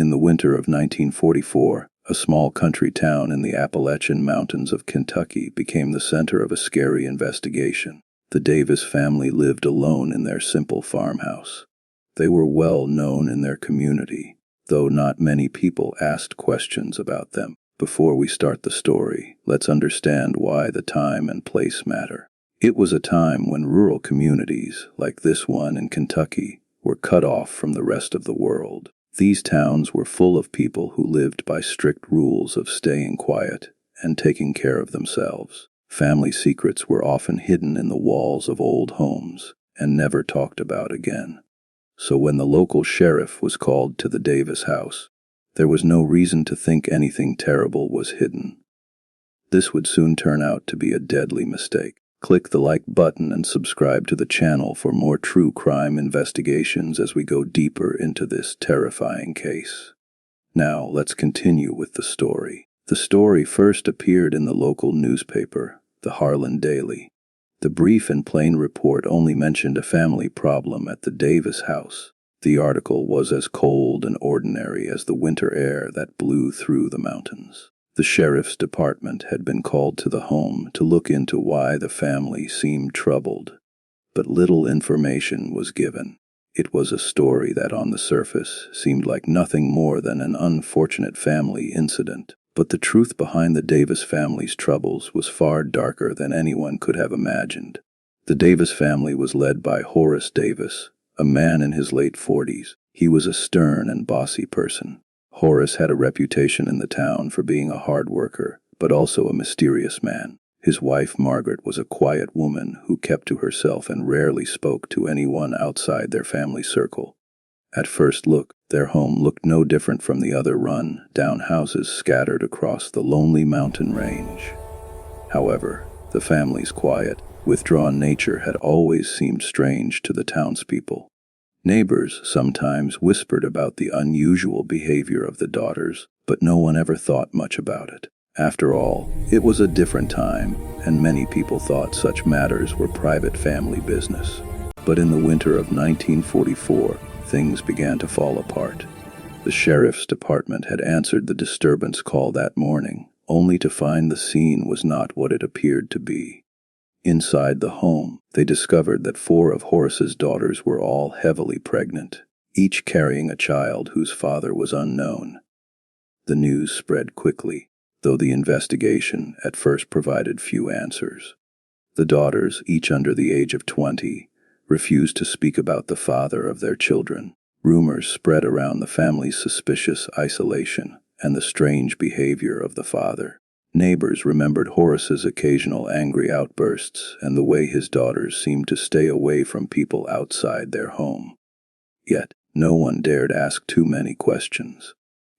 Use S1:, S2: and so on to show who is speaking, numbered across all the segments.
S1: In the winter of 1944, a small country town in the Appalachian Mountains of Kentucky became the center of a scary investigation. The Davis family lived alone in their simple farmhouse. They were well known in their community, though not many people asked questions about them. Before we start the story, let's understand why the time and place matter. It was a time when rural communities, like this one in Kentucky, were cut off from the rest of the world. These towns were full of people who lived by strict rules of staying quiet and taking care of themselves. Family secrets were often hidden in the walls of old homes and never talked about again. So when the local sheriff was called to the Davis house, there was no reason to think anything terrible was hidden. This would soon turn out to be a deadly mistake. Click the like button and subscribe to the channel for more true crime investigations as we go deeper into this terrifying case. Now, let's continue with the story. The story first appeared in the local newspaper, the Harlan Daily. The brief and plain report only mentioned a family problem at the Davis house. The article was as cold and ordinary as the winter air that blew through the mountains. The sheriff's department had been called to the home to look into why the family seemed troubled, but little information was given. It was a story that on the surface seemed like nothing more than an unfortunate family incident, but the truth behind the Davis family's troubles was far darker than anyone could have imagined. The Davis family was led by Horace Davis, a man in his late 40s. He was a stern and bossy person. Horace had a reputation in the town for being a hard worker, but also a mysterious man. His wife, Margaret, was a quiet woman who kept to herself and rarely spoke to anyone outside their family circle. At first look, their home looked no different from the other run-down houses scattered across the lonely mountain range. However, the family's quiet, withdrawn nature had always seemed strange to the townspeople. Neighbors sometimes whispered about the unusual behavior of the daughters, but no one ever thought much about it. After all, it was a different time, and many people thought such matters were private family business. But in the winter of 1944, things began to fall apart. The sheriff's department had answered the disturbance call that morning, only to find the scene was not what it appeared to be. Inside the home, they discovered that 4 of Horace's daughters were all heavily pregnant, each carrying a child whose father was unknown. The news spread quickly, though the investigation at first provided few answers. The daughters, each under the age of 20, refused to speak about the father of their children. Rumors spread around the family's suspicious isolation and the strange behavior of the father. Neighbors remembered Horace's occasional angry outbursts and the way his daughters seemed to stay away from people outside their home. Yet, no one dared ask too many questions.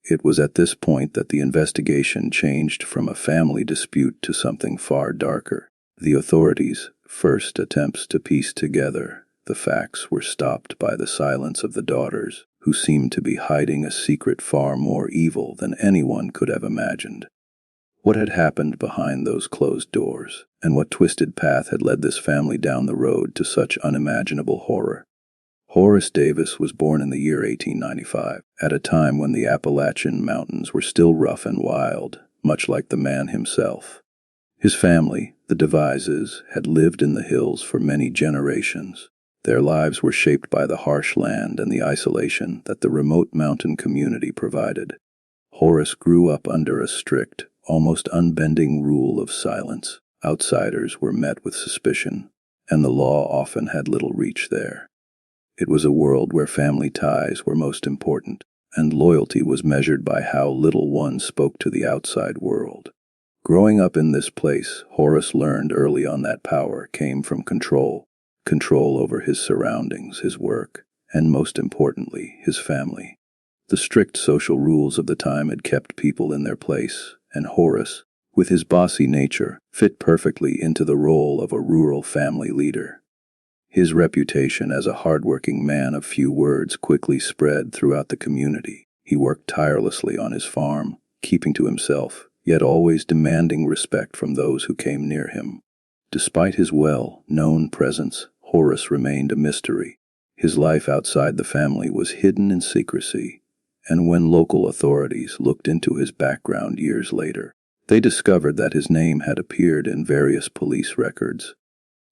S1: It was at this point that the investigation changed from a family dispute to something far darker. The authorities' first attempts to piece together the facts were stopped by the silence of the daughters, who seemed to be hiding a secret far more evil than anyone could have imagined. What had happened behind those closed doors, and what twisted path had led this family down the road to such unimaginable horror? Horace Davis was born in the year 1895, at a time when the Appalachian Mountains were still rough and wild, much like the man himself. His family, the Devises, had lived in the hills for many generations. Their lives were shaped by the harsh land and the isolation that the remote mountain community provided. Horace grew up under a strict, almost unbending rule of silence. Outsiders were met with suspicion, and the law often had little reach there. It was a world where family ties were most important, and loyalty was measured by how little one spoke to the outside world. Growing up in this place, Horace learned early on that power came from control over his surroundings, his work, and most importantly, his family. The strict social rules of the time had kept people in their place, and Horace, with his bossy nature, fit perfectly into the role of a rural family leader. His reputation as a hardworking man of few words quickly spread throughout the community. He worked tirelessly on his farm, keeping to himself, yet always demanding respect from those who came near him. Despite his well-known presence, Horace remained a mystery. His life outside the family was hidden in secrecy, and when local authorities looked into his background years later, they discovered that his name had appeared in various police records.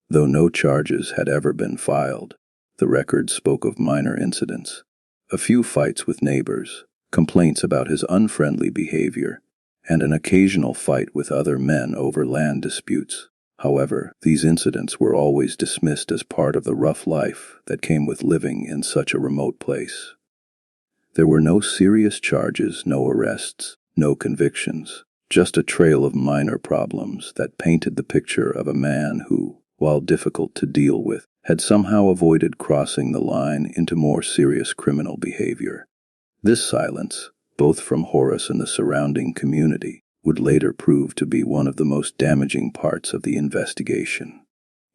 S1: Though no charges had ever been filed, the records spoke of minor incidents, a few fights with neighbors, complaints about his unfriendly behavior, and an occasional fight with other men over land disputes. However, these incidents were always dismissed as part of the rough life that came with living in such a remote place. There were no serious charges, no arrests, no convictions, just a trail of minor problems that painted the picture of a man who, while difficult to deal with, had somehow avoided crossing the line into more serious criminal behavior. This silence, both from Horace and the surrounding community, would later prove to be one of the most damaging parts of the investigation.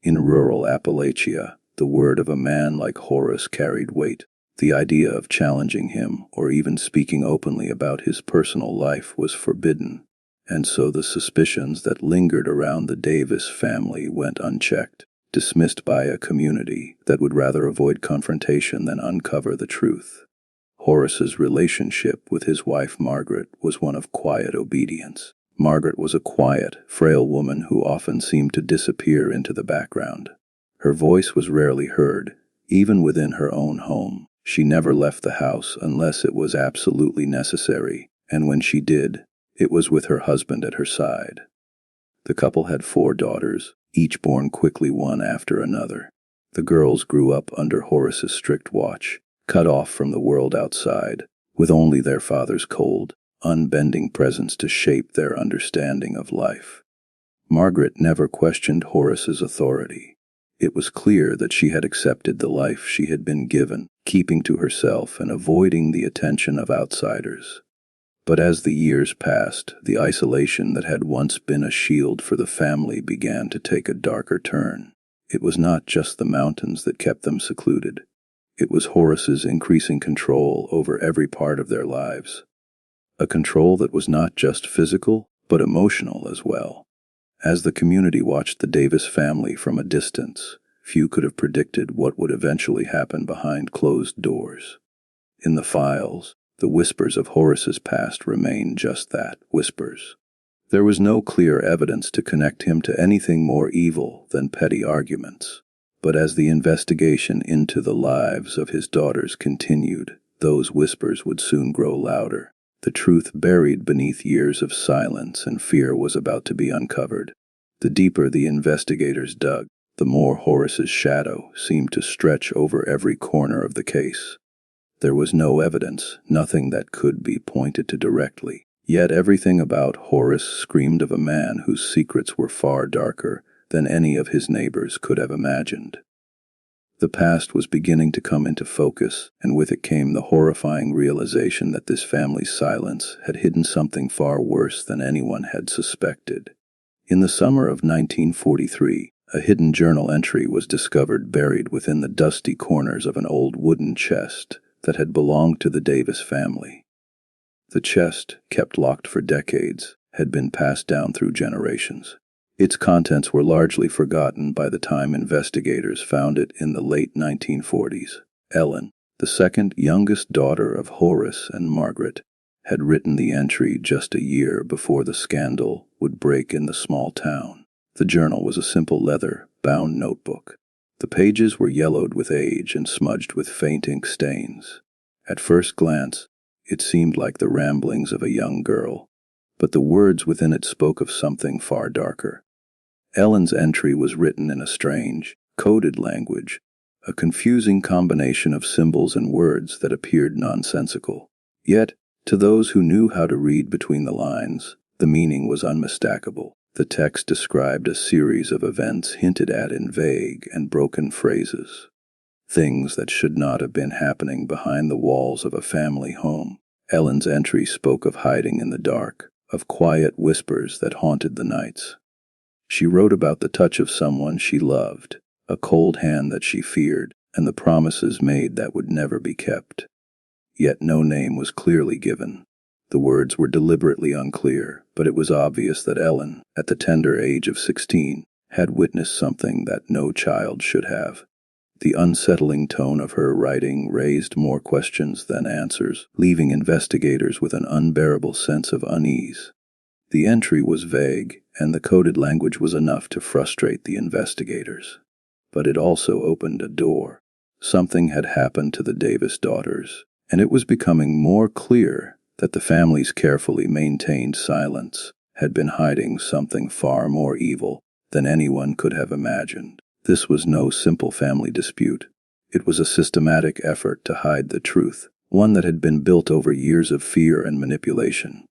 S1: In rural Appalachia, the word of a man like Horace carried weight. The idea of challenging him or even speaking openly about his personal life was forbidden, and so the suspicions that lingered around the Davis family went unchecked, dismissed by a community that would rather avoid confrontation than uncover the truth. Horace's relationship with his wife Margaret was one of quiet obedience. Margaret was a quiet, frail woman who often seemed to disappear into the background. Her voice was rarely heard, even within her own home. She never left the house unless it was absolutely necessary, and when she did, it was with her husband at her side. The couple had 4 daughters, each born quickly one after another. The girls grew up under Horace's strict watch, cut off from the world outside, with only their father's cold, unbending presence to shape their understanding of life. Margaret never questioned Horace's authority. It was clear that she had accepted the life she had been given, keeping to herself and avoiding the attention of outsiders. But as the years passed, the isolation that had once been a shield for the family began to take a darker turn. It was not just the mountains that kept them secluded. It was Horace's increasing control over every part of their lives. A control that was not just physical, but emotional as well. As the community watched the Davis family from a distance, few could have predicted what would eventually happen behind closed doors. In the files, the whispers of Horace's past remained just that, whispers. There was no clear evidence to connect him to anything more evil than petty arguments. But as the investigation into the lives of his daughters continued, those whispers would soon grow louder. The truth buried beneath years of silence and fear was about to be uncovered. The deeper the investigators dug, the more Horace's shadow seemed to stretch over every corner of the case. There was no evidence, nothing that could be pointed to directly. Yet everything about Horace screamed of a man whose secrets were far darker than any of his neighbors could have imagined. The past was beginning to come into focus, and with it came the horrifying realization that this family's silence had hidden something far worse than anyone had suspected. In the summer of 1943, a hidden journal entry was discovered buried within the dusty corners of an old wooden chest that had belonged to the Davis family. The chest, kept locked for decades, had been passed down through generations. Its contents were largely forgotten by the time investigators found it in the late 1940s. Ellen, the second youngest daughter of Horace and Margaret, had written the entry just a year before the scandal would break in the small town. The journal was a simple leather-bound notebook. The pages were yellowed with age and smudged with faint ink stains. At first glance, it seemed like the ramblings of a young girl, but the words within it spoke of something far darker. Ellen's entry was written in a strange, coded language, a confusing combination of symbols and words that appeared nonsensical. Yet, to those who knew how to read between the lines, the meaning was unmistakable. The text described a series of events hinted at in vague and broken phrases. Things that should not have been happening behind the walls of a family home. Ellen's entry spoke of hiding in the dark, of quiet whispers that haunted the nights. She wrote about the touch of someone she loved, a cold hand that she feared, and the promises made that would never be kept. Yet no name was clearly given. The words were deliberately unclear, but it was obvious that Ellen, at the tender age of 16, had witnessed something that no child should have. The unsettling tone of her writing raised more questions than answers, leaving investigators with an unbearable sense of unease. The entry was vague, and the coded language was enough to frustrate the investigators. But it also opened a door. Something had happened to the Davis daughters, and it was becoming more clear that the family's carefully maintained silence had been hiding something far more evil than anyone could have imagined. This was no simple family dispute. It was a systematic effort to hide the truth, one that had been built over years of fear and manipulation.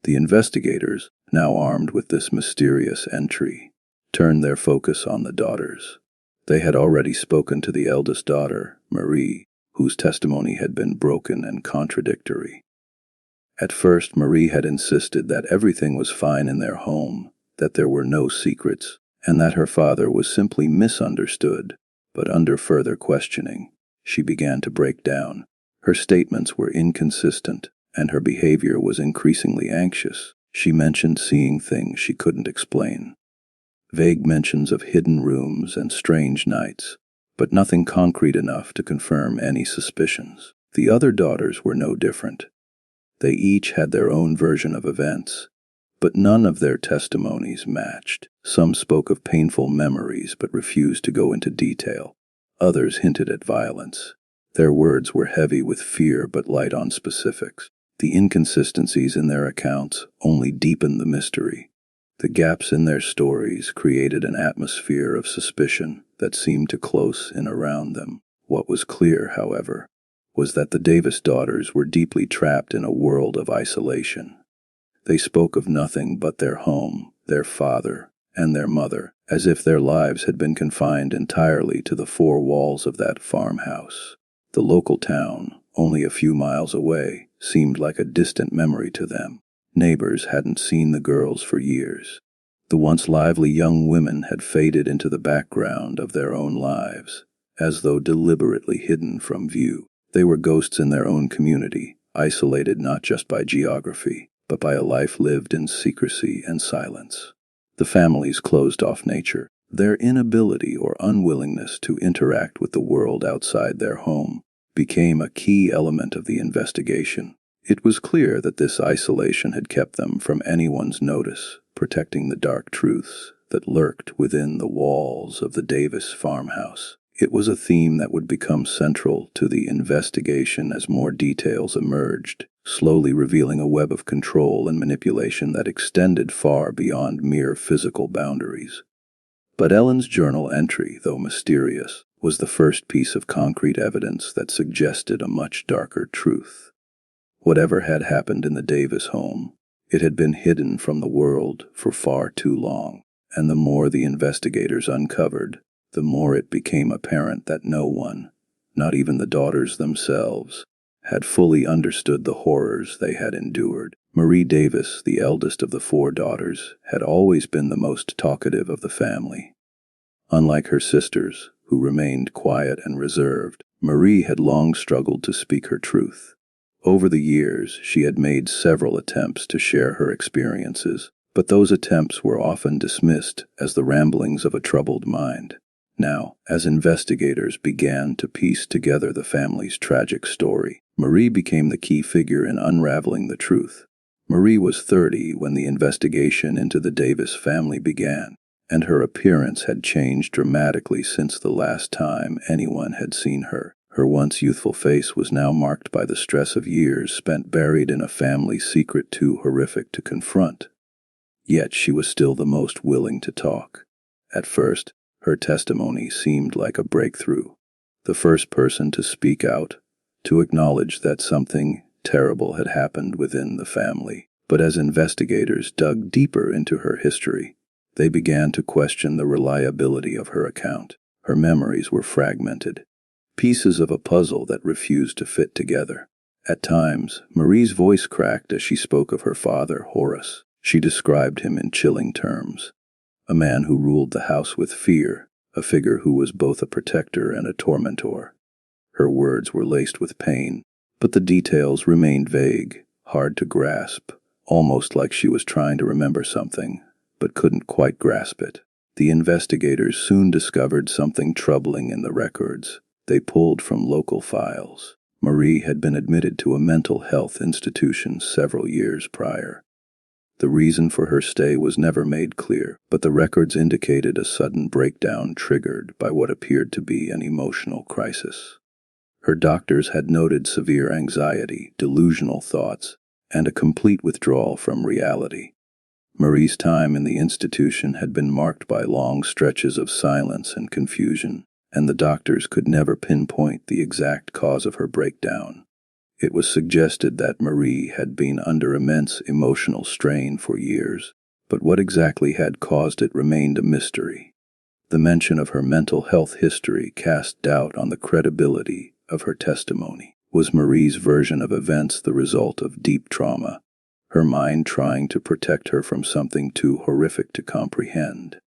S1: The investigators, now armed with this mysterious entry, turned their focus on the daughters. They had already spoken to the eldest daughter, Marie, whose testimony had been broken and contradictory. At first, Marie had insisted that everything was fine in their home, that there were no secrets, and that her father was simply misunderstood. But under further questioning, she began to break down. Her statements were inconsistent, and her behavior was increasingly anxious. She mentioned seeing things she couldn't explain. Vague mentions of hidden rooms and strange nights, but nothing concrete enough to confirm any suspicions. The other daughters were no different. They each had their own version of events, but none of their testimonies matched. Some spoke of painful memories but refused to go into detail. Others hinted at violence. Their words were heavy with fear but light on specifics. The inconsistencies in their accounts only deepened the mystery. The gaps in their stories created an atmosphere of suspicion that seemed to close in around them. What was clear, however, was that the Davis daughters were deeply trapped in a world of isolation. They spoke of nothing but their home, their father, and their mother, as if their lives had been confined entirely to the four walls of that farmhouse. The local town, only a few miles away, seemed like a distant memory to them. Neighbors hadn't seen the girls for years. The once lively young women had faded into the background of their own lives, as though deliberately hidden from view. They were ghosts in their own community, isolated not just by geography, but by a life lived in secrecy and silence. The family's closed-off nature, their inability or unwillingness to interact with the world outside their home, became a key element of the investigation. It was clear that this isolation had kept them from anyone's notice, protecting the dark truths that lurked within the walls of the Davis farmhouse. It was a theme that would become central to the investigation as more details emerged, slowly revealing a web of control and manipulation that extended far beyond mere physical boundaries. But Ellen's journal entry, though mysterious, was the first piece of concrete evidence that suggested a much darker truth. Whatever had happened in the Davis home, it had been hidden from the world for far too long, and the more the investigators uncovered, the more it became apparent that no one, not even the daughters themselves, had fully understood the horrors they had endured. Marie Davis, the eldest of the four daughters, had always been the most talkative of the family. Unlike her sisters, who remained quiet and reserved, Marie had long struggled to speak her truth. Over the years, she had made several attempts to share her experiences, but those attempts were often dismissed as the ramblings of a troubled mind. Now, as investigators began to piece together the family's tragic story, Marie became the key figure in unraveling the truth. Marie was 30 when the investigation into the Davis family began, and her appearance had changed dramatically since the last time anyone had seen her. Her once youthful face was now marked by the stress of years spent buried in a family secret too horrific to confront. Yet she was still the most willing to talk. At first, her testimony seemed like a breakthrough. The first person to speak out, to acknowledge that something terrible had happened within the family. But as investigators dug deeper into her history, they began to question the reliability of her account. Her memories were fragmented, pieces of a puzzle that refused to fit together. At times, Marie's voice cracked as she spoke of her father, Horace. She described him in chilling terms. A man who ruled the house with fear, a figure who was both a protector and a tormentor. Her words were laced with pain, but the details remained vague, hard to grasp, almost like she was trying to remember something, but couldn't quite grasp it. The investigators soon discovered something troubling in the records they pulled from local files. Marie had been admitted to a mental health institution several years prior. The reason for her stay was never made clear, but the records indicated a sudden breakdown triggered by what appeared to be an emotional crisis. Her doctors had noted severe anxiety, delusional thoughts, and a complete withdrawal from reality. Marie's time in the institution had been marked by long stretches of silence and confusion, and the doctors could never pinpoint the exact cause of her breakdown. It was suggested that Marie had been under immense emotional strain for years, but what exactly had caused it remained a mystery. The mention of her mental health history cast doubt on the credibility of her testimony. Was Marie's version of events the result of deep trauma, her mind trying to protect her from something too horrific to comprehend?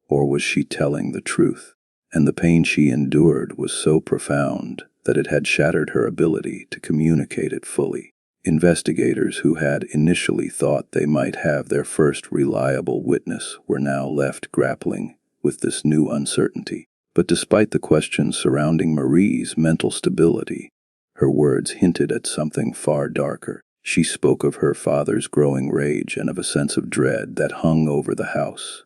S1: Or was she telling the truth, and the pain she endured was so profound that it had shattered her ability to communicate it fully? Investigators who had initially thought they might have their first reliable witness were now left grappling with this new uncertainty. But despite the questions surrounding Marie's mental stability, her words hinted at something far darker. She spoke of her father's growing rage and of a sense of dread that hung over the house,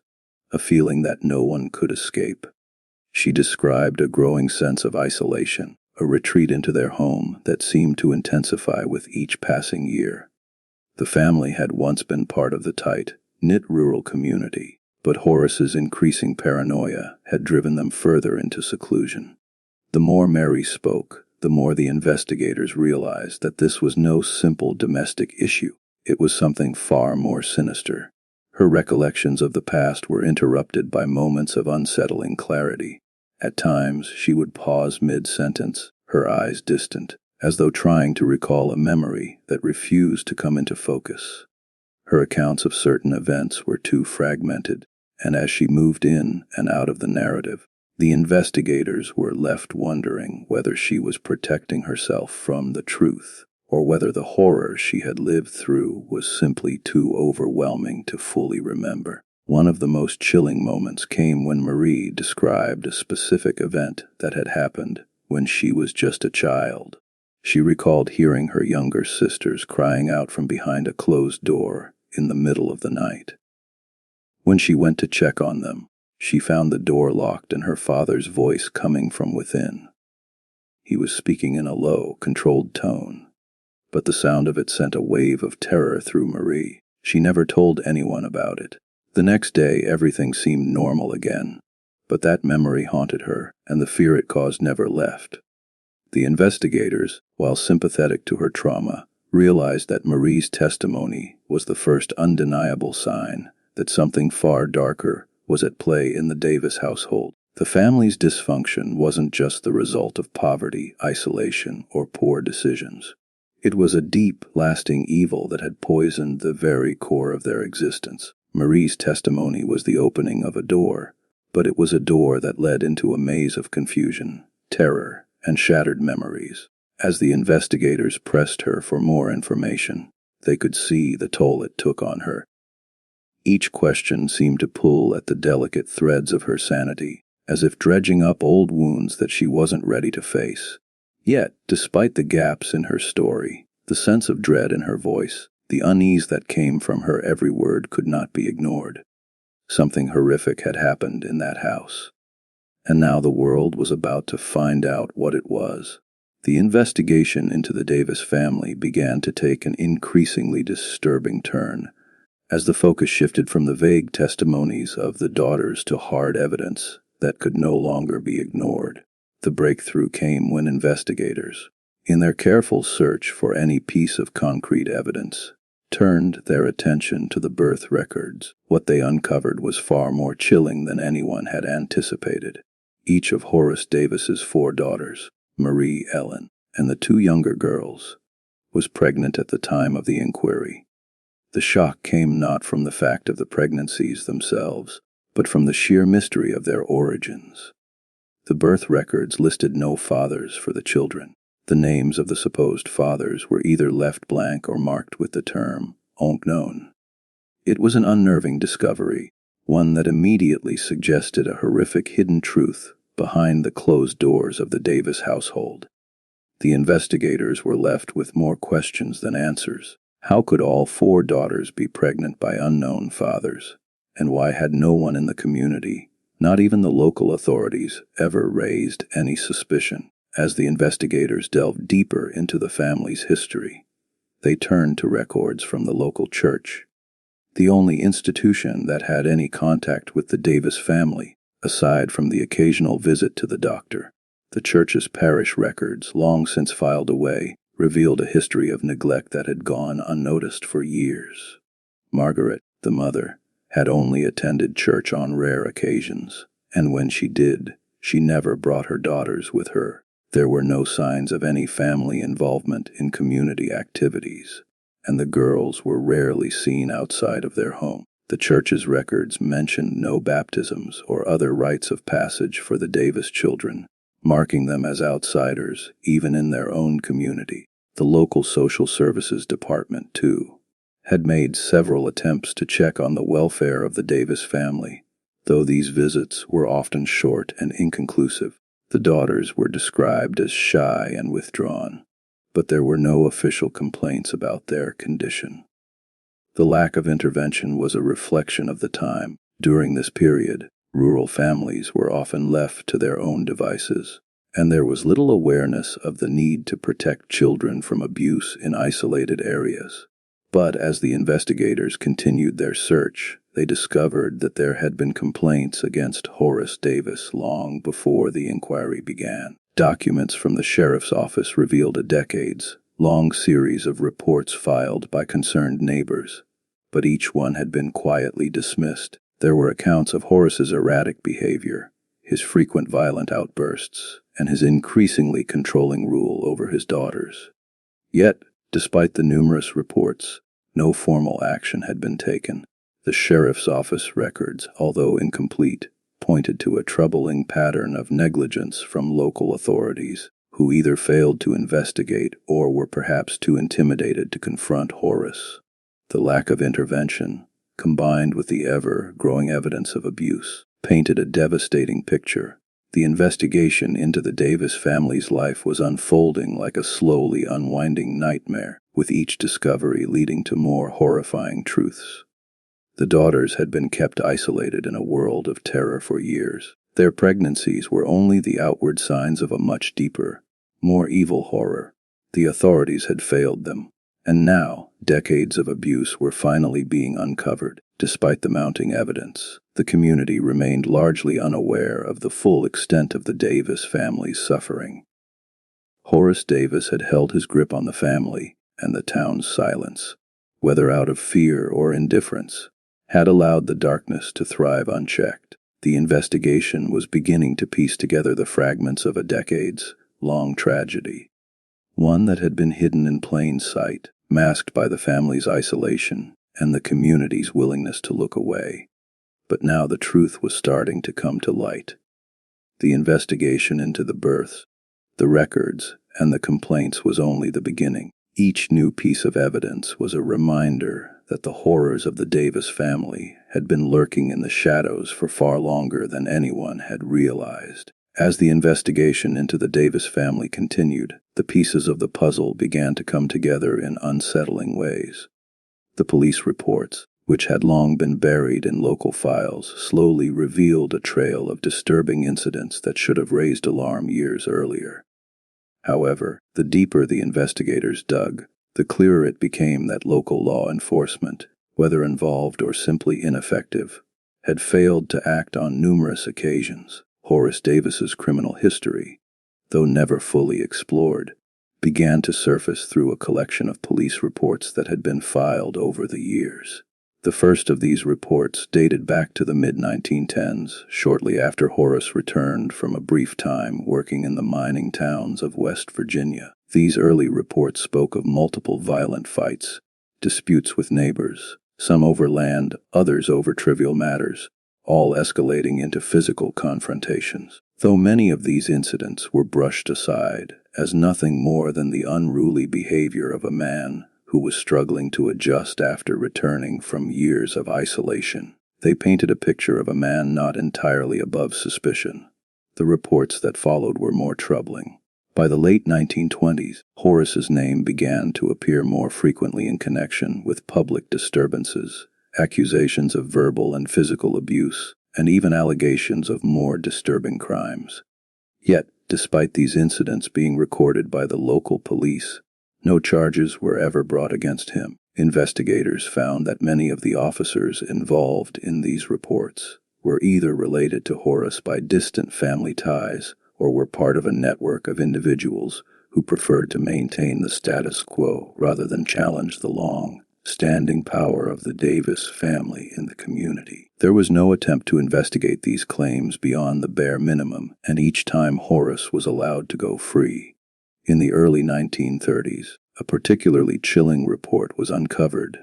S1: a feeling that no one could escape. She described a growing sense of isolation, a retreat into their home that seemed to intensify with each passing year. The family had once been part of the tight-knit rural community, but Horace's increasing paranoia had driven them further into seclusion. The more Mary spoke, the more the investigators realized that this was no simple domestic issue. It was something far more sinister. Her recollections of the past were interrupted by moments of unsettling clarity. At times, she would pause mid-sentence, her eyes distant, as though trying to recall a memory that refused to come into focus. Her accounts of certain events were too fragmented, and as she moved in and out of the narrative, the investigators were left wondering whether she was protecting herself from the truth, or whether the horror she had lived through was simply too overwhelming to fully remember. One of the most chilling moments came when Marie described a specific event that had happened when she was just a child. She recalled hearing her younger sisters crying out from behind a closed door in the middle of the night. When she went to check on them, she found the door locked and her father's voice coming from within. He was speaking in a low, controlled tone, but the sound of it sent a wave of terror through Marie. She never told anyone about it. The next day, everything seemed normal again, but that memory haunted her, and the fear it caused never left. The investigators, while sympathetic to her trauma, realized that Marie's testimony was the first undeniable sign that something far darker was at play in the Davis household. The family's dysfunction wasn't just the result of poverty, isolation, or poor decisions. It was a deep, lasting evil that had poisoned the very core of their existence. Marie's testimony was the opening of a door, but it was a door that led into a maze of confusion, terror, and shattered memories. As the investigators pressed her for more information, they could see the toll it took on her. Each question seemed to pull at the delicate threads of her sanity, as if dredging up old wounds that she wasn't ready to face. Yet, despite the gaps in her story, the sense of dread in her voice, the unease that came from her every word could not be ignored. Something horrific had happened in that house, and now the world was about to find out what it was. The investigation into the Davis family began to take an increasingly disturbing turn, as the focus shifted from the vague testimonies of the daughters to hard evidence that could no longer be ignored. The breakthrough came when investigators, in their careful search for any piece of concrete evidence, turned their attention to the birth records. What they uncovered was far more chilling than anyone had anticipated. Each of Horace Davis's 4 daughters, Marie, Ellen, and the 2 younger girls, was pregnant at the time of the inquiry. The shock came not from the fact of the pregnancies themselves, but from the sheer mystery of their origins. The birth records listed no fathers for the children. The names of the supposed fathers were either left blank or marked with the term unknown. It was an unnerving discovery, one that immediately suggested a horrific hidden truth behind the closed doors of the Davis household. The investigators were left with more questions than answers. How could all 4 daughters be pregnant by unknown fathers? And why had no one in the community, not even the local authorities, ever raised any suspicion? As the investigators delved deeper into the family's history, they turned to records from the local church, the only institution that had any contact with the Davis family, aside from the occasional visit to the doctor. The church's parish records, long since filed away, revealed a history of neglect that had gone unnoticed for years. Margaret, the mother, had only attended church on rare occasions, and when she did, she never brought her daughters with her. There were no signs of any family involvement in community activities, and the girls were rarely seen outside of their home. The church's records mentioned no baptisms or other rites of passage for the Davis children, marking them as outsiders even in their own community. The local social services department, too, had made several attempts to check on the welfare of the Davis family, though these visits were often short and inconclusive. The daughters were described as shy and withdrawn, but there were no official complaints about their condition. The lack of intervention was a reflection of the time. During this period, rural families were often left to their own devices, and there was little awareness of the need to protect children from abuse in isolated areas. But as the investigators continued their search, they discovered that there had been complaints against Horace Davis long before the inquiry began. Documents from the sheriff's office revealed a decades-long series of reports filed by concerned neighbors, but each one had been quietly dismissed. There were accounts of Horace's erratic behavior, his frequent violent outbursts, and his increasingly controlling rule over his daughters. Yet, despite the numerous reports, no formal action had been taken. The sheriff's office records, although incomplete, pointed to a troubling pattern of negligence from local authorities, who either failed to investigate or were perhaps too intimidated to confront Horace. The lack of intervention, combined with the ever-growing evidence of abuse, painted a devastating picture. The investigation into the Davis family's life was unfolding like a slowly unwinding nightmare, with each discovery leading to more horrifying truths. The daughters had been kept isolated in a world of terror for years. Their pregnancies were only the outward signs of a much deeper, more evil horror. The authorities had failed them, and now decades of abuse were finally being uncovered. Despite the mounting evidence, the community remained largely unaware of the full extent of the Davis family's suffering. Horace Davis had held his grip on the family, and the town's silence, whether out of fear or indifference, had allowed the darkness to thrive unchecked. The investigation was beginning to piece together the fragments of a decades-long tragedy, one that had been hidden in plain sight, masked by the family's isolation and the community's willingness to look away. But now the truth was starting to come to light. The investigation into the births, the records, and the complaints was only the beginning. Each new piece of evidence was a reminder that the horrors of the Davis family had been lurking in the shadows for far longer than anyone had realized. As the investigation into the Davis family continued, the pieces of the puzzle began to come together in unsettling ways. The police reports, which had long been buried in local files, slowly revealed a trail of disturbing incidents that should have raised alarm years earlier. However, the deeper the investigators dug, the clearer it became that local law enforcement, whether involved or simply ineffective, had failed to act on numerous occasions. Horace Davis's criminal history, though never fully explored, began to surface through a collection of police reports that had been filed over the years. The first of these reports dated back to the mid-1910s, shortly after Horace returned from a brief time working in the mining towns of West Virginia. These early reports spoke of multiple violent fights, disputes with neighbors, some over land, others over trivial matters, all escalating into physical confrontations. Though many of these incidents were brushed aside as nothing more than the unruly behavior of a man who was struggling to adjust after returning from years of isolation, They painted a picture of a man not entirely above suspicion. The reports that followed were more troubling. By the late 1920s, Horace's name began to appear more frequently in connection with public disturbances, accusations of verbal and physical abuse, and even allegations of more disturbing crimes. Yet, despite these incidents being recorded by the local police, no charges were ever brought against him. Investigators found that many of the officers involved in these reports were either related to Horace by distant family ties or were part of a network of individuals who preferred to maintain the status quo rather than challenge the long-standing power of the Davis family in the community. There was no attempt to investigate these claims beyond the bare minimum, and each time Horace was allowed to go free. In the early 1930s, a particularly chilling report was uncovered.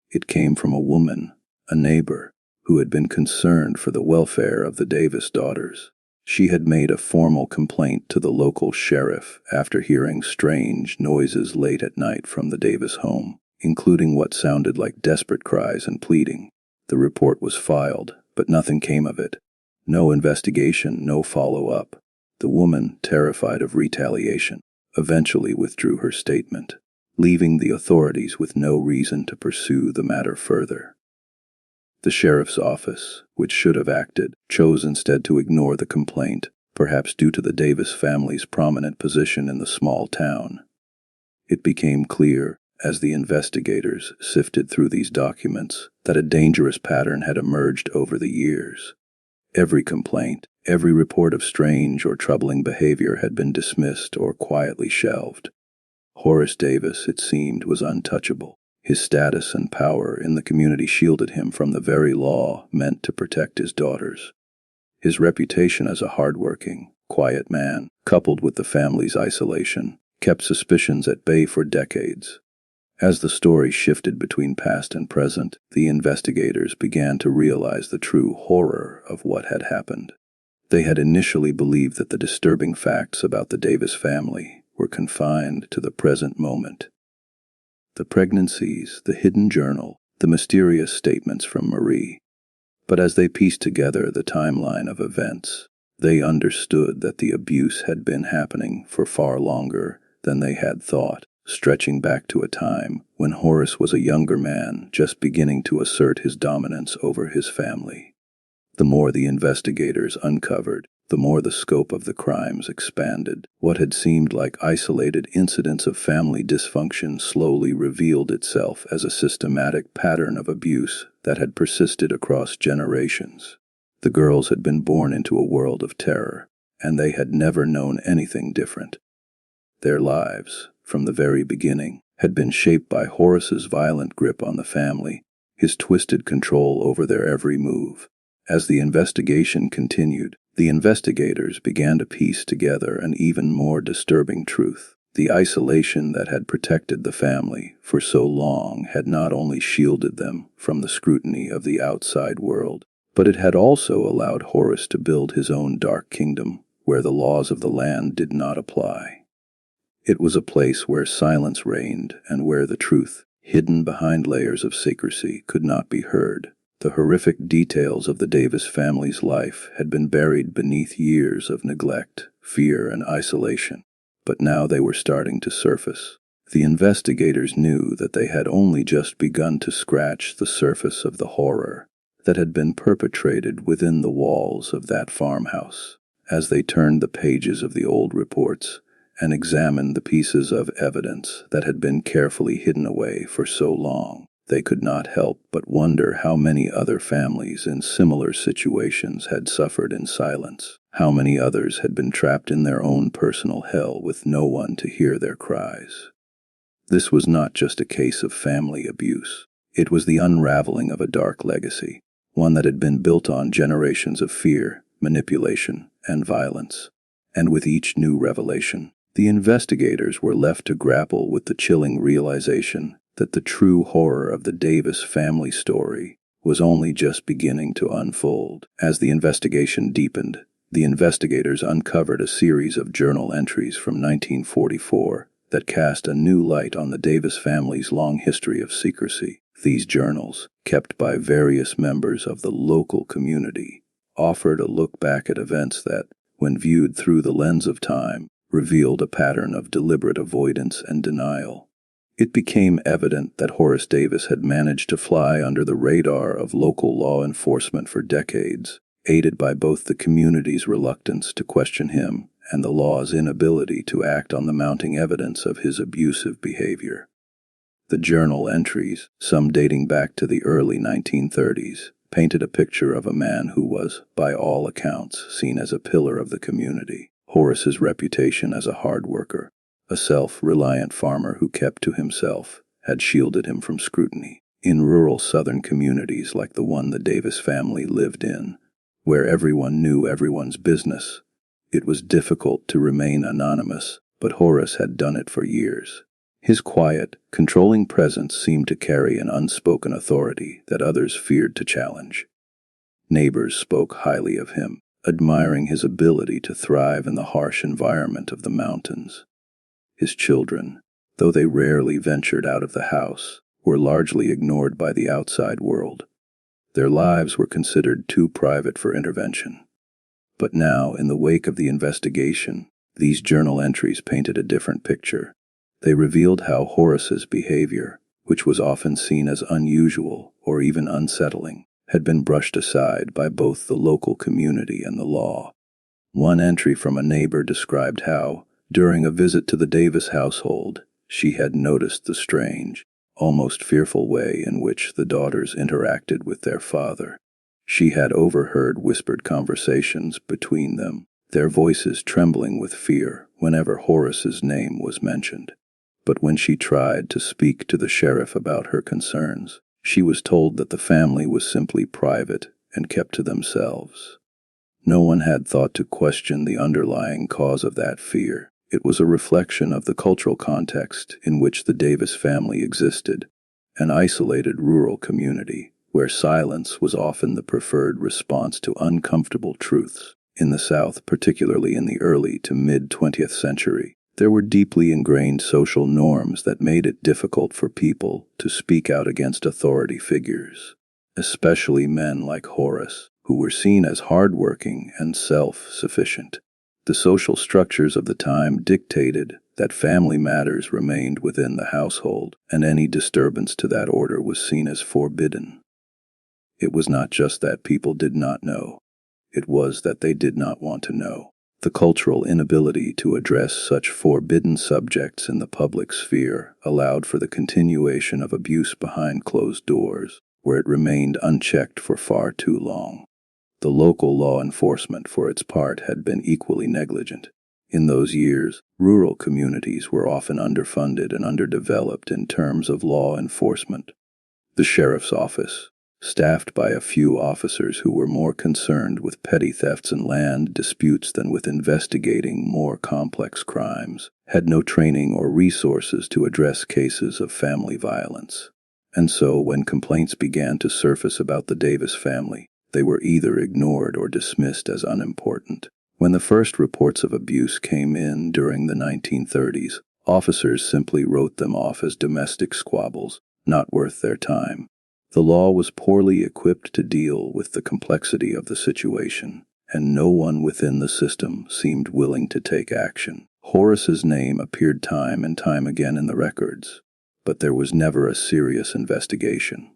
S1: It came from a woman, a neighbor, who had been concerned for the welfare of the Davis daughters. She had made a formal complaint to the local sheriff after hearing strange noises late at night from the Davis home, including what sounded like desperate cries and pleading. The report was filed, but nothing came of it. No investigation, no follow-up. The woman, terrified of retaliation, eventually withdrew her statement, leaving the authorities with no reason to pursue the matter further. The sheriff's office, which should have acted, chose instead to ignore the complaint, perhaps due to the Davis family's prominent position in the small town. It became clear, as the investigators sifted through these documents, that a dangerous pattern had emerged over the years. Every complaint, every report of strange or troubling behavior had been dismissed or quietly shelved. Horace Davis, it seemed, was untouchable. His status and power in the community shielded him from the very law meant to protect his daughters. His reputation as a hardworking, quiet man, coupled with the family's isolation, kept suspicions at bay for decades. As the story shifted between past and present, the investigators began to realize the true horror of what had happened. They had initially believed that the disturbing facts about the Davis family were confined to the present moment. The pregnancies, the hidden journal, the mysterious statements from Marie. But as they pieced together the timeline of events, they understood that the abuse had been happening for far longer than they had thought, stretching back to a time when Horace was a younger man just beginning to assert his dominance over his family. The more the investigators uncovered, the more the scope of the crimes expanded. What had seemed like isolated incidents of family dysfunction slowly revealed itself as a systematic pattern of abuse that had persisted across generations. The girls had been born into a world of terror, and they had never known anything different. Their lives, from the very beginning, had been shaped by Horace's violent grip on the family, his twisted control over their every move. As the investigation continued, the investigators began to piece together an even more disturbing truth. The isolation that had protected the family for so long had not only shielded them from the scrutiny of the outside world, but it had also allowed Horace to build his own dark kingdom where the laws of the land did not apply. It was a place where silence reigned and where the truth, hidden behind layers of secrecy, could not be heard. The horrific details of the Davis family's life had been buried beneath years of neglect, fear, and isolation, but now they were starting to surface. The investigators knew that they had only just begun to scratch the surface of the horror that had been perpetrated within the walls of that farmhouse. As they turned the pages of the old reports and examined the pieces of evidence that had been carefully hidden away for so long, they could not help but wonder how many other families in similar situations had suffered in silence, how many others had been trapped in their own personal hell with no one to hear their cries. This was not just a case of family abuse. It was the unraveling of a dark legacy, one that had been built on generations of fear, manipulation, and violence. And with each new revelation, the investigators were left to grapple with the chilling realization that the true horror of the Davis family story was only just beginning to unfold. As the investigation deepened, the investigators uncovered a series of journal entries from 1944 that cast a new light on the Davis family's long history of secrecy. These journals, kept by various members of the local community, offered a look back at events that, when viewed through the lens of time, revealed a pattern of deliberate avoidance and denial. It became evident that Horace Davis had managed to fly under the radar of local law enforcement for decades, aided by both the community's reluctance to question him and the law's inability to act on the mounting evidence of his abusive behavior. The journal entries, some dating back to the early 1930s, painted a picture of a man who was, by all accounts, seen as a pillar of the community. Horace's reputation as a hard worker, a self-reliant farmer who kept to himself, had shielded him from scrutiny. In rural southern communities like the one the Davis family lived in, where everyone knew everyone's business, it was difficult to remain anonymous, but Horace had done it for years. His quiet, controlling presence seemed to carry an unspoken authority that others feared to challenge. Neighbors spoke highly of him, admiring his ability to thrive in the harsh environment of the mountains. His children, though they rarely ventured out of the house, were largely ignored by the outside world. Their lives were considered too private for intervention. But now, in the wake of the investigation, these journal entries painted a different picture. They revealed how Horace's behavior, which was often seen as unusual or even unsettling, had been brushed aside by both the local community and the law. One entry from a neighbor described how, during a visit to the Davis household, she had noticed the strange, almost fearful way in which the daughters interacted with their father. She had overheard whispered conversations between them, their voices trembling with fear whenever Horace's name was mentioned. But when she tried to speak to the sheriff about her concerns, she was told that the family was simply private and kept to themselves. No one had thought to question the underlying cause of that fear. It was a reflection of the cultural context in which the Davis family existed, an isolated rural community where silence was often the preferred response to uncomfortable truths. In the South, particularly in the early to mid-20th century, there were deeply ingrained social norms that made it difficult for people to speak out against authority figures, especially men like Horace, who were seen as hardworking and self-sufficient. The social structures of the time dictated that family matters remained within the household, and any disturbance to that order was seen as forbidden. It was not just that people did not know, it was that they did not want to know. The cultural inability to address such forbidden subjects in the public sphere allowed for the continuation of abuse behind closed doors, where it remained unchecked for far too long. The local law enforcement, for its part, had been equally negligent. In those years, rural communities were often underfunded and underdeveloped in terms of law enforcement. The sheriff's office, staffed by a few officers who were more concerned with petty thefts and land disputes than with investigating more complex crimes, had no training or resources to address cases of family violence. And so, when complaints began to surface about the Davis family, they were either ignored or dismissed as unimportant. When the first reports of abuse came in during the 1930s, officers simply wrote them off as domestic squabbles, not worth their time. The law was poorly equipped to deal with the complexity of the situation, and no one within the system seemed willing to take action. Horace's name appeared time and time again in the records, but there was never a serious investigation.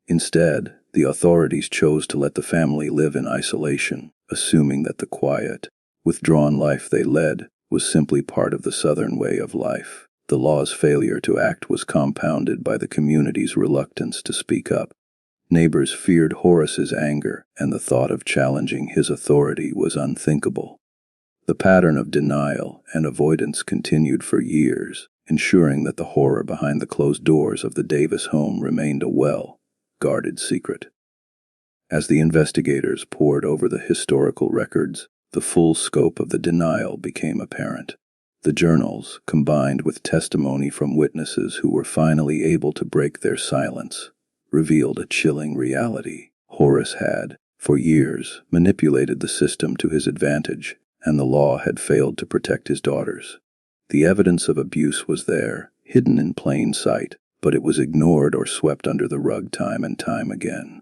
S1: Instead, the authorities chose to let the family live in isolation, assuming that the quiet, withdrawn life they led was simply part of the Southern way of life. The law's failure to act was compounded by the community's reluctance to speak up. Neighbors feared Horace's anger, and the thought of challenging his authority was unthinkable. The pattern of denial and avoidance continued for years, ensuring that the horror behind the closed doors of the Davis home remained a well-guarded secret. As the investigators pored over the historical records, the full scope of the denial became apparent. The journals, combined with testimony from witnesses who were finally able to break their silence, revealed a chilling reality. Horace had, for years, manipulated the system to his advantage, and the law had failed to protect his daughters. The evidence of abuse was there, hidden in plain sight, but it was ignored or swept under the rug time and time again.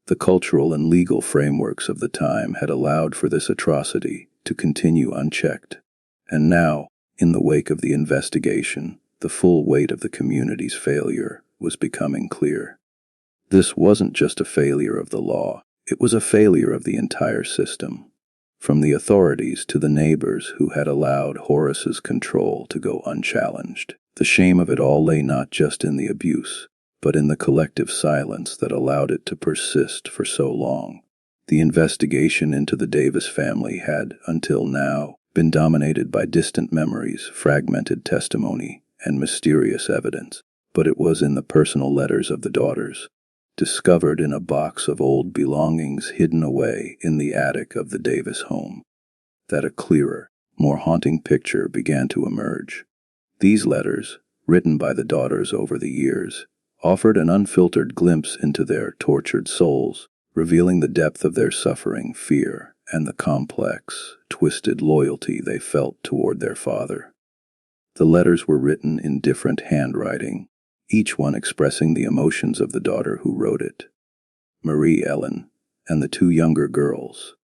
S1: The cultural and legal frameworks of the time had allowed for this atrocity to continue unchecked. And now, in the wake of the investigation, the full weight of the community's failure was becoming clear. This wasn't just a failure of the law, it was a failure of the entire system. From the authorities to the neighbors who had allowed Horace's control to go unchallenged. The shame of it all lay not just in the abuse, but in the collective silence that allowed it to persist for so long. The investigation into the Davis family had, until now, been dominated by distant memories, fragmented testimony, and mysterious evidence. But it was in the personal letters of the daughters, discovered in a box of old belongings hidden away in the attic of the Davis home, that a clearer, more haunting picture began to emerge. These letters, written by the daughters over the years, offered an unfiltered glimpse into their tortured souls, revealing the depth of their suffering, fear, and the complex, twisted loyalty they felt toward their father. The letters were written in different handwriting, each one expressing the emotions of the daughter who wrote it, Marie Ellen, and the two younger girls.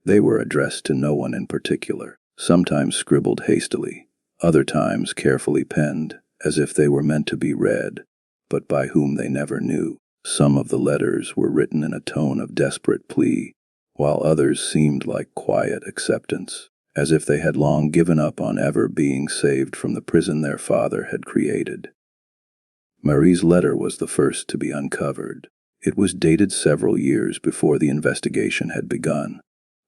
S1: They were addressed to no one in particular, sometimes scribbled hastily, other times carefully penned, as if they were meant to be read, but by whom they never knew. Some of the letters were written in a tone of desperate plea, while others seemed like quiet acceptance, as if they had long given up on ever being saved from the prison their father had created. Marie's letter was the first to be uncovered. It was dated several years before the investigation had begun,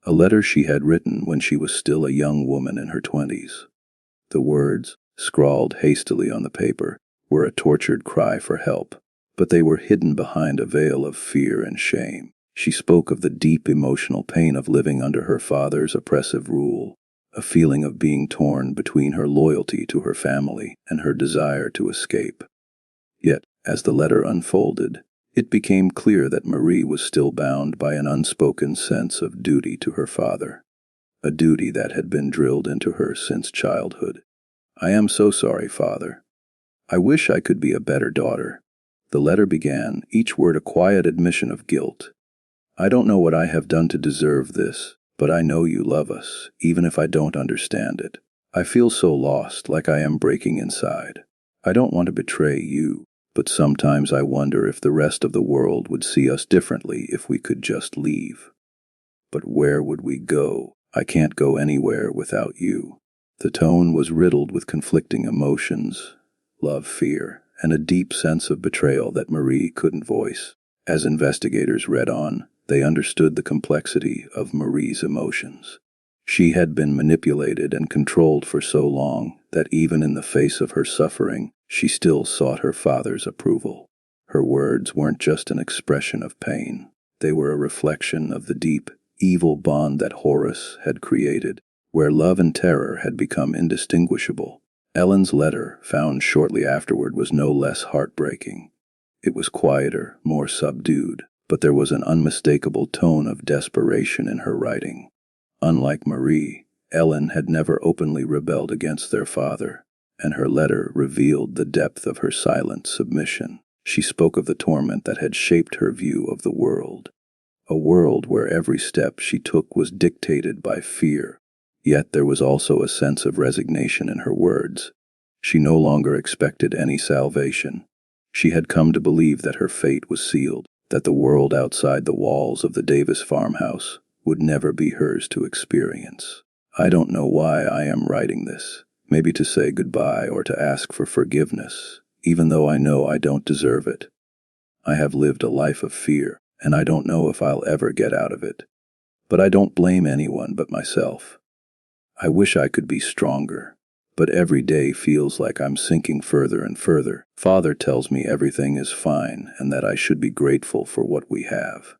S1: a letter she had written when she was still a young woman in her 20s. The words, scrawled hastily on the paper, were a tortured cry for help, but they were hidden behind a veil of fear and shame. She spoke of the deep emotional pain of living under her father's oppressive rule, a feeling of being torn between her loyalty to her family and her desire to escape. Yet, as the letter unfolded, it became clear that Marie was still bound by an unspoken sense of duty to her father, a duty that had been drilled into her since childhood. "I am so sorry, Father. I wish I could be a better daughter." The letter began, each word a quiet admission of guilt. "I don't know what I have done to deserve this, but I know you love us, even if I don't understand it. I feel so lost, like I am breaking inside. I don't want to betray you, but sometimes I wonder if the rest of the world would see us differently if we could just leave. But where would we go? I can't go anywhere without you." The tone was riddled with conflicting emotions, love, fear, and a deep sense of betrayal that Marie couldn't voice. As investigators read on, they understood the complexity of Marie's emotions. She had been manipulated and controlled for so long that even in the face of her suffering, she still sought her father's approval. Her words weren't just an expression of pain. They were a reflection of the deep, evil bond that Horace had created, where love and terror had become indistinguishable. Ellen's letter, found shortly afterward, was no less heartbreaking. It was quieter, more subdued, but there was an unmistakable tone of desperation in her writing. Unlike Marie, Ellen had never openly rebelled against their father, and her letter revealed the depth of her silent submission. She spoke of the torment that had shaped her view of the world, a world where every step she took was dictated by fear. Yet there was also a sense of resignation in her words. She no longer expected any salvation. She had come to believe that her fate was sealed, that the world outside the walls of the Davis farmhouse would never be hers to experience. "I don't know why I am writing this, maybe to say goodbye or to ask for forgiveness, even though I know I don't deserve it. I have lived a life of fear, and I don't know if I'll ever get out of it. But I don't blame anyone but myself. I wish I could be stronger, but every day feels like I'm sinking further and further. Father tells me everything is fine and that I should be grateful for what we have.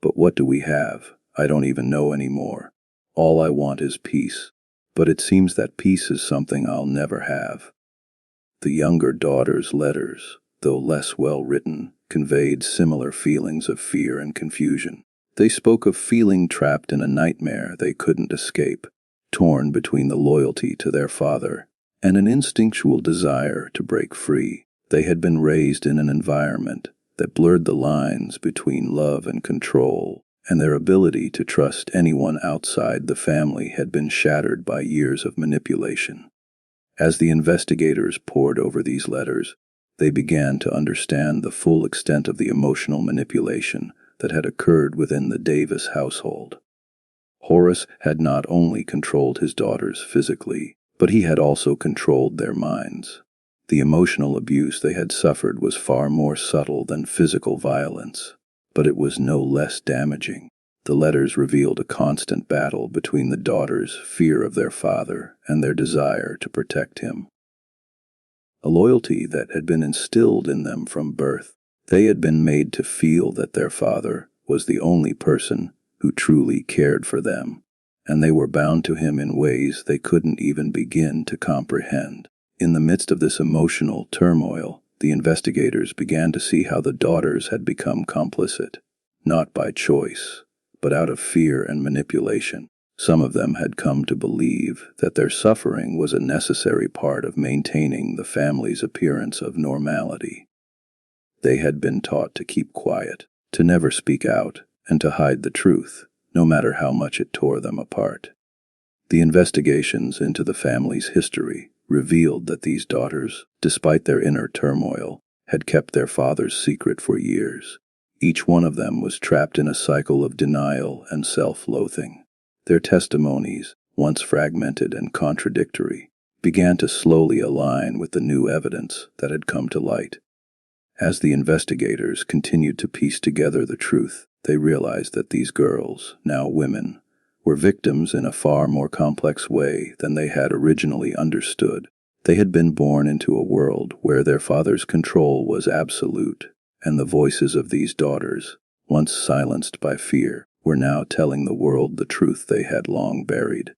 S1: But what do we have? I don't even know anymore. All I want is peace. But it seems that peace is something I'll never have." The younger daughter's letters, though less well written, conveyed similar feelings of fear and confusion. They spoke of feeling trapped in a nightmare they couldn't escape, torn between the loyalty to their father and an instinctual desire to break free. They had been raised in an environment that blurred the lines between love and control, and their ability to trust anyone outside the family had been shattered by years of manipulation. As the investigators pored over these letters, they began to understand the full extent of the emotional manipulation that had occurred within the Davis household. Horace had not only controlled his daughters physically, but he had also controlled their minds. The emotional abuse they had suffered was far more subtle than physical violence, but it was no less damaging. The letters revealed a constant battle between the daughters' fear of their father and their desire to protect him. A loyalty that had been instilled in them from birth. They had been made to feel that their father was the only person who truly cared for them, and they were bound to him in ways they couldn't even begin to comprehend. In the midst of this emotional turmoil, the investigators began to see how the daughters had become complicit, not by choice, but out of fear and manipulation. Some of them had come to believe that their suffering was a necessary part of maintaining the family's appearance of normality. They had been taught to keep quiet, to never speak out, and to hide the truth, no matter how much it tore them apart. The investigations into the family's history revealed that these daughters, despite their inner turmoil, had kept their father's secret for years. Each one of them was trapped in a cycle of denial and self-loathing. Their testimonies, once fragmented and contradictory, began to slowly align with the new evidence that had come to light. As the investigators continued to piece together the truth, they realized that these girls, now women, were victims in a far more complex way than they had originally understood. They had been born into a world where their father's control was absolute, and the voices of these daughters, once silenced by fear, were now telling the world the truth they had long buried.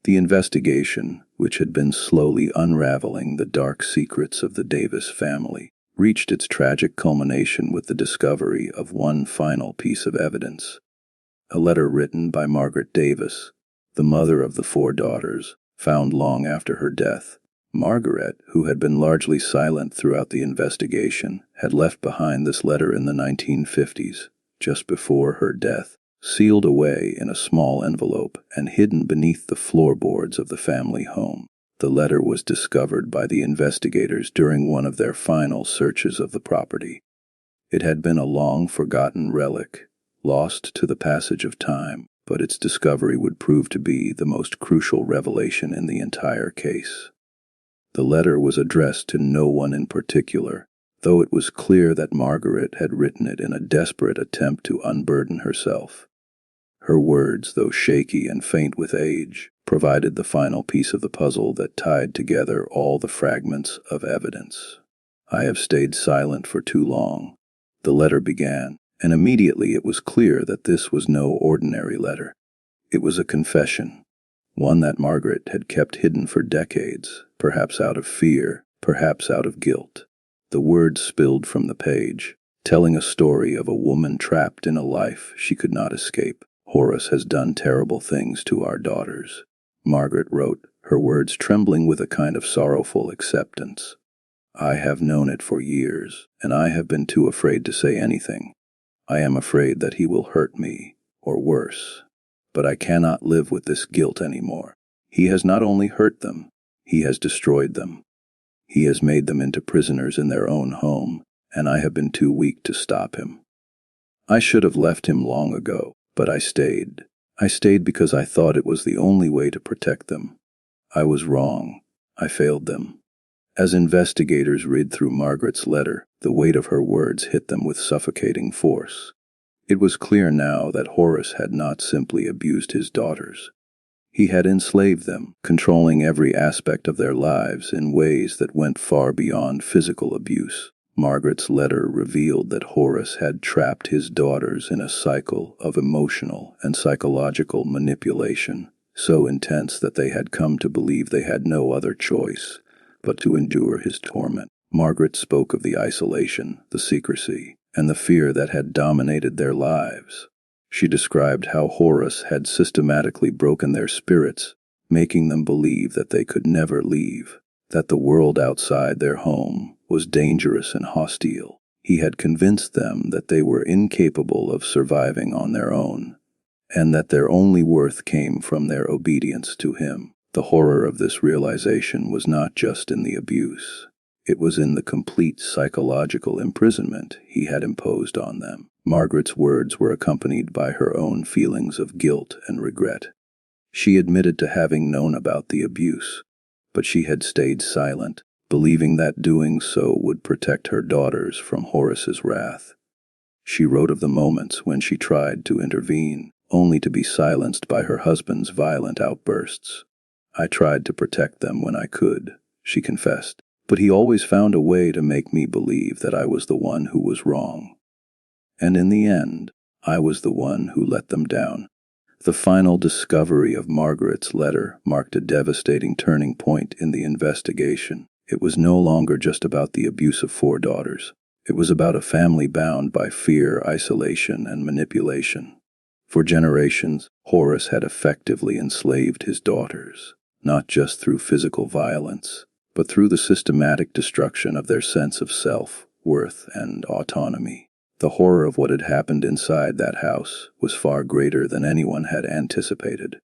S1: The investigation, which had been slowly unraveling the dark secrets of the Davis family, reached its tragic culmination with the discovery of one final piece of evidence. A letter written by Margaret Davis, the mother of the 4 daughters, found long after her death. Margaret, who had been largely silent throughout the investigation, had left behind this letter in the 1950s, just before her death, sealed away in a small envelope and hidden beneath the floorboards of the family home. The letter was discovered by the investigators during one of their final searches of the property. It had been a long-forgotten relic, lost to the passage of time, but its discovery would prove to be the most crucial revelation in the entire case. The letter was addressed to no one in particular, though it was clear that Margaret had written it in a desperate attempt to unburden herself. Her words, though shaky and faint with age, provided the final piece of the puzzle that tied together all the fragments of evidence. "I have stayed silent for too long," the letter began, and immediately it was clear that this was no ordinary letter. It was a confession, one that Margaret had kept hidden for decades, perhaps out of fear, perhaps out of guilt. The words spilled from the page, telling a story of a woman trapped in a life she could not escape. "Horace has done terrible things to our daughters," Margaret wrote, her words trembling with a kind of sorrowful acceptance. "I have known it for years, and I have been too afraid to say anything. I am afraid that he will hurt me, or worse. But I cannot live with this guilt anymore. He has not only hurt them, he has destroyed them. He has made them into prisoners in their own home, and I have been too weak to stop him. I should have left him long ago, but I stayed. I stayed because I thought it was the only way to protect them. I was wrong. I failed them." As investigators read through Margaret's letter, the weight of her words hit them with suffocating force. It was clear now that Horace had not simply abused his daughters. He had enslaved them, controlling every aspect of their lives in ways that went far beyond physical abuse. Margaret's letter revealed that Horace had trapped his daughters in a cycle of emotional and psychological manipulation, so intense that they had come to believe they had no other choice but to endure his torment. Margaret spoke of the isolation, the secrecy, and the fear that had dominated their lives. She described how Horace had systematically broken their spirits, making them believe that they could never leave, that the world outside their home was dangerous and hostile. He had convinced them that they were incapable of surviving on their own, and that their only worth came from their obedience to him. The horror of this realization was not just in the abuse. It was in the complete psychological imprisonment he had imposed on them. Margaret's words were accompanied by her own feelings of guilt and regret. She admitted to having known about the abuse, but she had stayed silent, believing that doing so would protect her daughters from Horace's wrath. She wrote of the moments when she tried to intervene, only to be silenced by her husband's violent outbursts. "I tried to protect them when I could," she confessed, "but he always found a way to make me believe that I was the one who was wrong. And in the end, I was the one who let them down." The final discovery of Margaret's letter marked a devastating turning point in the investigation. It was no longer just about the abuse of 4 daughters. It was about a family bound by fear, isolation, and manipulation. For generations, Horace had effectively enslaved his daughters, not just through physical violence, but through the systematic destruction of their sense of self, worth, and autonomy. The horror of what had happened inside that house was far greater than anyone had anticipated.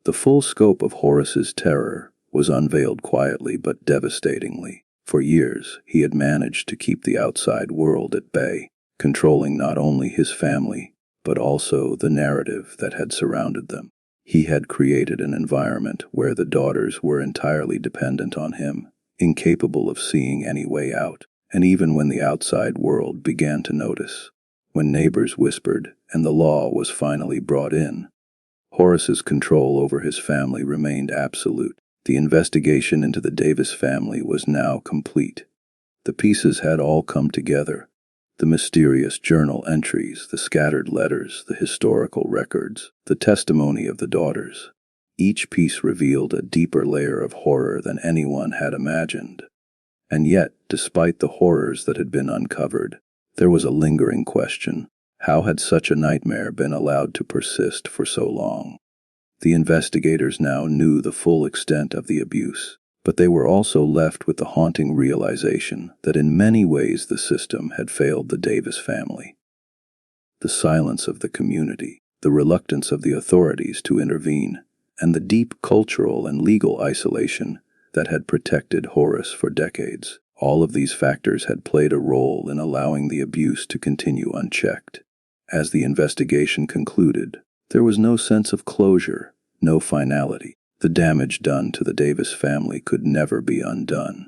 S1: The full scope of Horace's terror was unveiled quietly but devastatingly. For years, he had managed to keep the outside world at bay, controlling not only his family, but also the narrative that had surrounded them. He had created an environment where the daughters were entirely dependent on him, incapable of seeing any way out. And even when the outside world began to notice, when neighbors whispered and the law was finally brought in, Horace's control over his family remained absolute. The investigation into the Davis family was now complete. The pieces had all come together. The mysterious journal entries, the scattered letters, the historical records, the testimony of the daughters. Each piece revealed a deeper layer of horror than anyone had imagined. And yet, despite the horrors that had been uncovered, there was a lingering question. How had such a nightmare been allowed to persist for so long? The investigators now knew the full extent of the abuse, but they were also left with the haunting realization that in many ways the system had failed the Davis family. The silence of the community, the reluctance of the authorities to intervene, and the deep cultural and legal isolation that had protected Horace for decades. All of these factors had played a role in allowing the abuse to continue unchecked. As the investigation concluded, there was no sense of closure, no finality. The damage done to the Davis family could never be undone.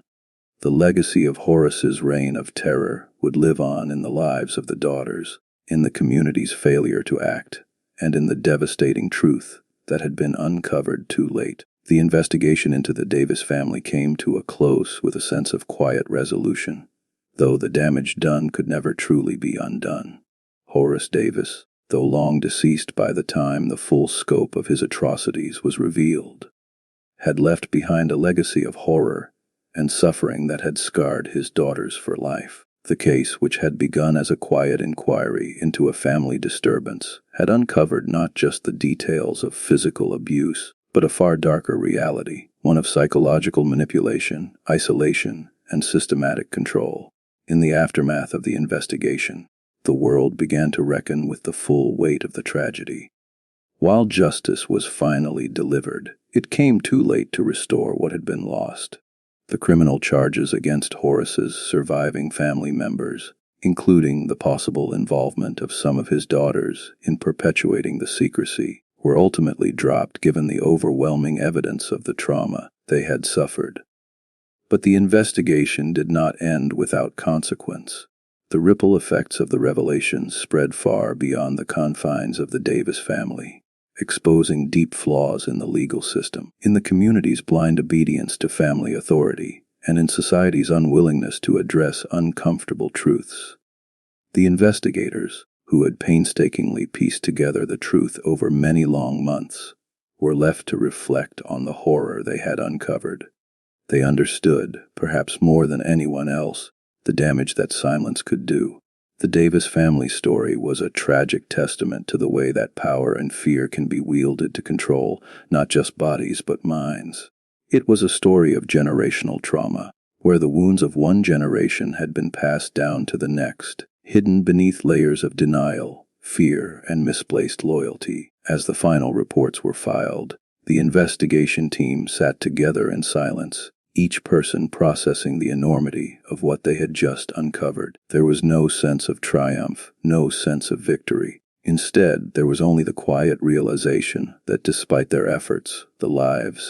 S1: The legacy of Horace's reign of terror would live on in the lives of the daughters, in the community's failure to act, and in the devastating truth that had been uncovered too late. The investigation into the Davis family came to a close with a sense of quiet resolution, though the damage done could never truly be undone. Horace Davis, though long deceased by the time the full scope of his atrocities was revealed, had left behind a legacy of horror and suffering that had scarred his daughters for life. The case, which had begun as a quiet inquiry into a family disturbance, had uncovered not just the details of physical abuse, but a far darker reality, one of psychological manipulation, isolation, and systematic control. In the aftermath of the investigation, the world began to reckon with the full weight of the tragedy. While justice was finally delivered, it came too late to restore what had been lost. The criminal charges against Horace's surviving family members, including the possible involvement of some of his daughters in perpetuating the secrecy, were ultimately dropped given the overwhelming evidence of the trauma they had suffered. But the investigation did not end without consequence. The ripple effects of the revelations spread far beyond the confines of the Davis family, exposing deep flaws in the legal system, in the community's blind obedience to family authority, and in society's unwillingness to address uncomfortable truths. The investigators, who had painstakingly pieced together the truth over many long months, were left to reflect on the horror they had uncovered. They understood, perhaps more than anyone else, the damage that silence could do. The Davis family story was a tragic testament to the way that power and fear can be wielded to control not just bodies but minds. It was a story of generational trauma, where the wounds of one generation had been passed down to the next, hidden beneath layers of denial, fear, and misplaced loyalty. As the final reports were filed, the investigation team sat together in silence, each person processing the enormity of what they had just uncovered. There was no sense of triumph, no sense of victory. Instead, there was only the quiet realization that despite their efforts, the lives,